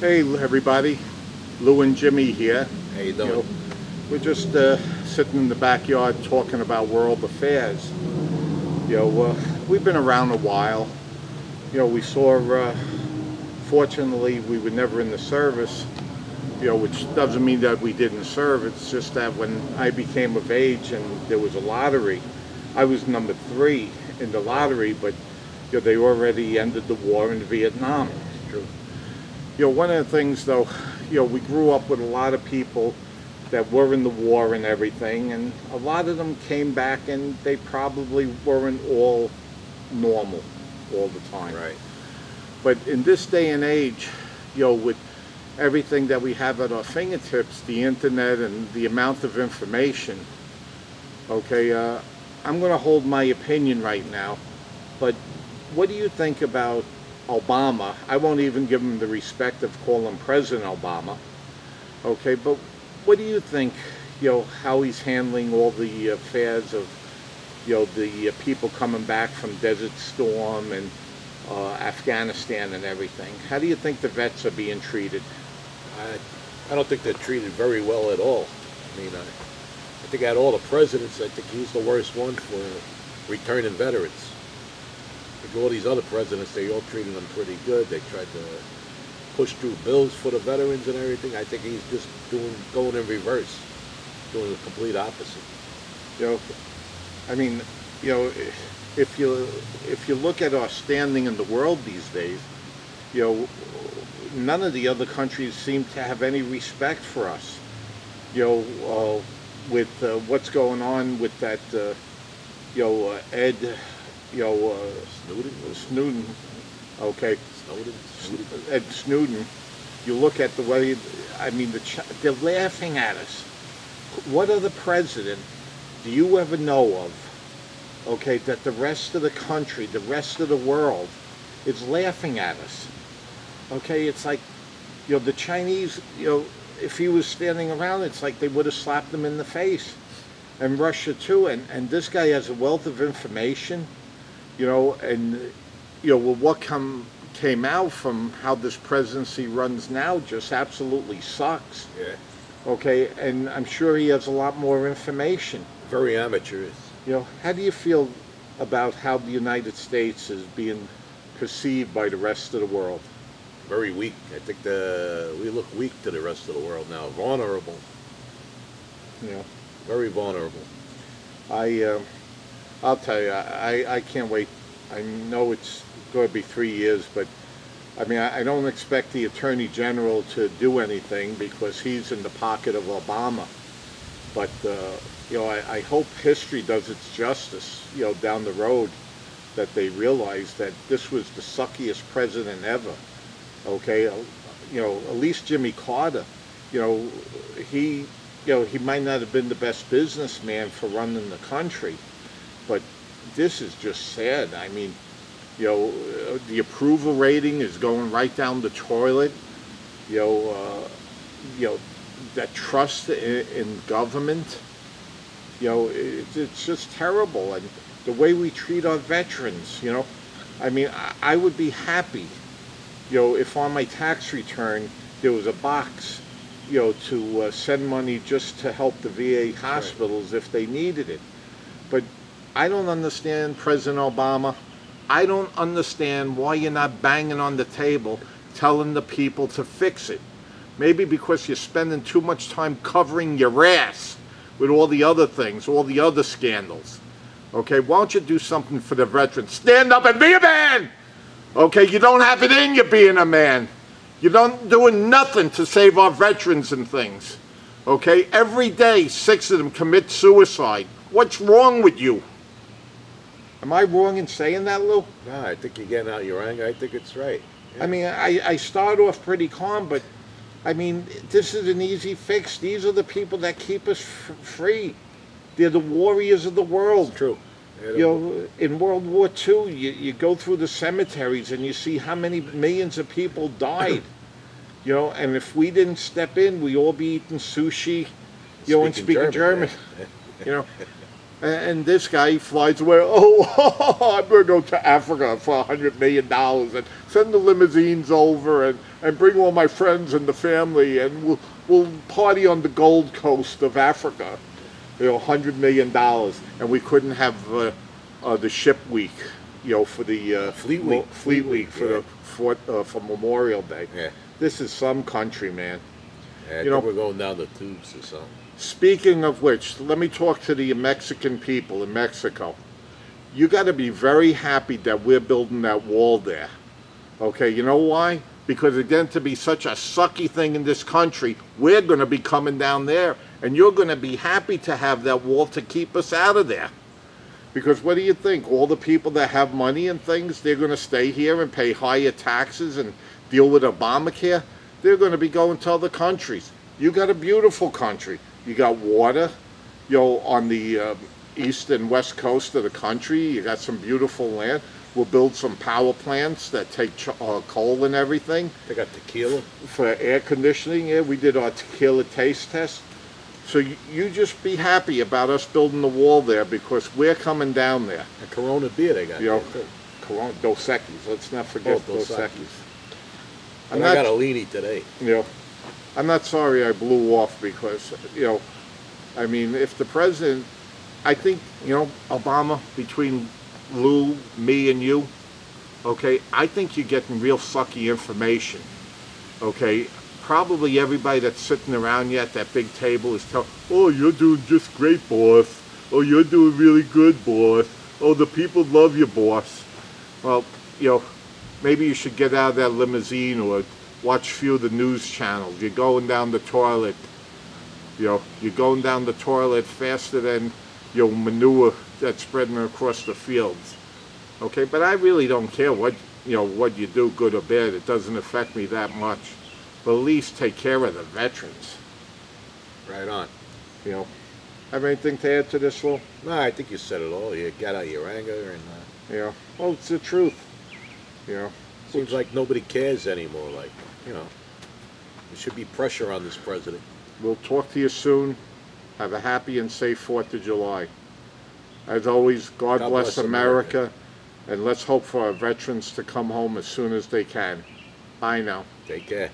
Hey everybody, Lou and Jimmy here. How you You doing? know, we're just sitting in the backyard talking about world affairs. We've been around a while. We saw, fortunately, we were never in the service, which doesn't mean that we didn't serve. It's just that when I became of age and there was a lottery, I was number 3 in the lottery, but they already ended the war in Vietnam. True. One of the things though, we grew up with a lot of people that were in the war and everything, and a lot of them came back and they probably weren't all normal all the time. Right. But in this day and age, with everything that we have at our fingertips, the internet and the amount of information, okay, I'm going to hold my opinion right now, but what do you think about Obama? I won't even give him the respect of calling President Obama. Okay, but what do you think, how he's handling all the affairs of, the people coming back from Desert Storm and Afghanistan and everything? How do you think the vets are being treated? I don't think they're treated very well at all. I think out of all the presidents, I think he's the worst one for returning veterans. I think all these other presidents, they all treated them pretty good. They tried to push through bills for the veterans and everything. I think he's just going in reverse, doing the complete opposite. I mean, if you look at our standing in the world these days, none of the other countries seem to have any respect for us. With what's going on with that, Ed, Snowden, okay, Ed Snowden. You look at the way, they're laughing at us. What other president do you ever know of, okay, that the rest of the country, the rest of the world is laughing at us? Okay, it's like, the Chinese, if he was standing around, it's like they would have slapped him in the face. And Russia too, and this guy has a wealth of information, and what came out from how this presidency runs now just absolutely sucks. Yeah. Okay, and I'm sure he has a lot more information. Very amateurish. How do you feel about how the United States is being perceived by the rest of the world? Very weak. I think we look weak to the rest of the world now. Vulnerable. Very vulnerable. I'll tell you, I can't wait. I know it's going to be 3 years, but I don't expect the Attorney General to do anything because he's in the pocket of Obama. But I hope history does its justice, down the road, that they realize that this was the suckiest president ever. Okay, at least Jimmy Carter, he might not have been the best businessman for running the country, but this is just sad. The approval rating is going right down the toilet. That trust in government, it's just terrible. And the way we treat our veterans, I would be happy, if on my tax return there was a box, to send money just to help the VA hospitals if they needed it. But I don't understand President Obama. I don't understand why you're not banging on the table telling the people to fix it. Maybe because you're spending too much time covering your ass with all the other things, all the other scandals. Okay, why don't you do something for the veterans? Stand up and be a man! Okay, you don't have it in you being a man. You're not doing nothing to save our veterans and things. Okay, every day 6 of them commit suicide. What's wrong with you? Am I wrong in saying that, Lou? No, I think you're getting out your anger. I think it's right. Yeah. I start off pretty calm, but this is an easy fix. These are the people that keep us free. They're the warriors of the world. It's true. In World War II, you go through the cemeteries and you see how many millions of people died. And if we didn't step in, we'd all be eating sushi, and speaking German. And this guy flies away. Oh, I'm going to go to Africa for $100 million and send the limousines over and bring all my friends and the family and we'll party on the Gold Coast of Africa. You know, $100 million, and we couldn't have the ship week. You know, for the Fleet Week for yeah. for Memorial Day. Yeah. This is some country, man. Yeah, I You know- think we're going down the tubes or something. Speaking of which, let me talk to the Mexican people in Mexico. You got to be very happy that we're building that wall there. Okay, you know why? Because again, to be such a sucky thing in this country, we're going to be coming down there, and you're going to be happy to have that wall to keep us out of there. Because what do you think? All the people that have money and things, they're going to stay here and pay higher taxes and deal with Obamacare? They're going to be going to other countries. You got a beautiful country. You got water, you know, on the east and west coast of the country. You got some beautiful land. We'll build some power plants that take coal and everything They got tequila. for air conditioning. Yeah, we did our tequila taste test. So you just be happy about us building the wall there because we're coming down there. And Corona beer they got You know, there, too. Corona, Dos Equis. Let's not forget Dos Dos Equis. Equis. And I got a leanie today. You know, I'm not sorry I blew off because, you know, I mean, if the president, I think, you know, Obama, between Lou, me, and you, okay, I think you're getting real sucky information, okay? Probably everybody that's sitting around you at that big table is telling, oh, you're doing just great, boss. Oh, you're doing really good, boss. Oh, the people love you, boss. Well, you know, maybe you should get out of that limousine or watch a few of the news channels. You're going down the toilet. You know, you're going down the toilet faster than your manure that's spreading across the fields. Okay, but I really don't care what, you know, what you do, good or bad. It doesn't affect me that much. But at least take care of the veterans. Right on. You know, have anything to add to this, Lou? No, I think you said it all. You got out your anger, and You know, well, it's the truth. You know, seems like nobody cares anymore. Like, you know, there should be pressure on this president. we'll talk to you soon. Have a happy and safe 4th of July. As always, God bless America, and let's hope for our veterans to come home as soon as they can. Bye now. Take care.